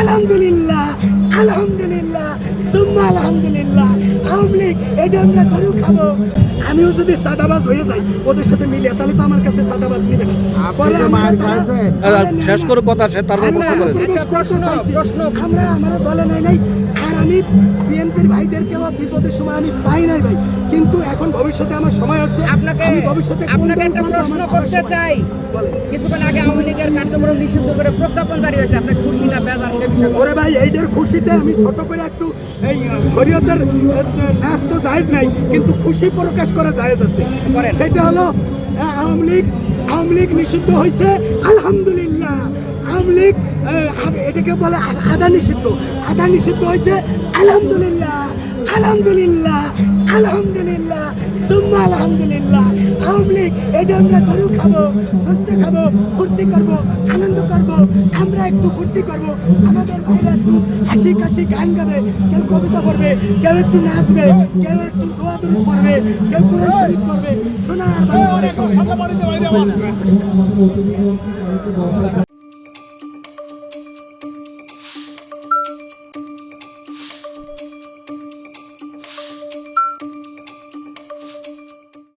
আলহামদুলিল্লাহ, আলহামদুলিল্লাহ, সুম্মা আলহামদুলিল্লাহ। আওয়ামী লীগ এটা আমরা গরু খাবো। আমিও যদি সাদাবাজ হয়ে যাই ওদের সাথে মিলিয়ে, তাহলে তো আমার কাছে সাদাবাজ নিবে না। পরে শেষ করে কথা সে তারপর আমরা আমার দলে নাই। আর আমি বিএনপির ভাইদেরকেও বিপদের সময় আমি পাই নাই ভাই, কিন্তু এখন ভবিষ্যতে আমার সময় হচ্ছে। আমি ভবিষ্যতে আপনাকে একটা প্রশ্ন করতে চাই। কিছুক্ষণ আগে আওয়ামী লীগের কার্যক্রম নিষিদ্ধ করে প্রজ্ঞাপন জারি হয়েছে, আপনি খুশি না বেজার সে বিষয়ে? ওরে ভাই, এইটার খুশিতে আমি ছোট করে একটু এই শরীয়তের নাচ তো জায়েজ নাই, কিন্তু খুশি প্রকাশ করা জায়েজ আছে। সেটা হলো আওয়ামী লীগ নিষিদ্ধ হয়েছে, আলহামদুলিল্লাহ। আওয়ামী লীগ এটাকে বলে আধা নিষিদ্ধ হয়েছে, আলহামদুলিল্লাহ, আলহামদুলিল্লাহ, আলহামদুলিল্লাহ, সুম্মা আলহামদুলিল্লাহ। আওয়ামী লীগ এটা আমরা গরু খাবো, গোস্ত খাবো, ফুর্তি করবো, আনন্দ করবো। আমরা একটু ফুর্তি করবো, আমাদের ভাইরা একটু হাসি কাশি গান গাবে, কেউ কবিতা পড়বে, কেউ একটু নাচবে, কেউ একটু দোয়া দরুদ পড়বে, কেউ কোরআন শরীফ পড়বে। সোনার বাংলাদেশ।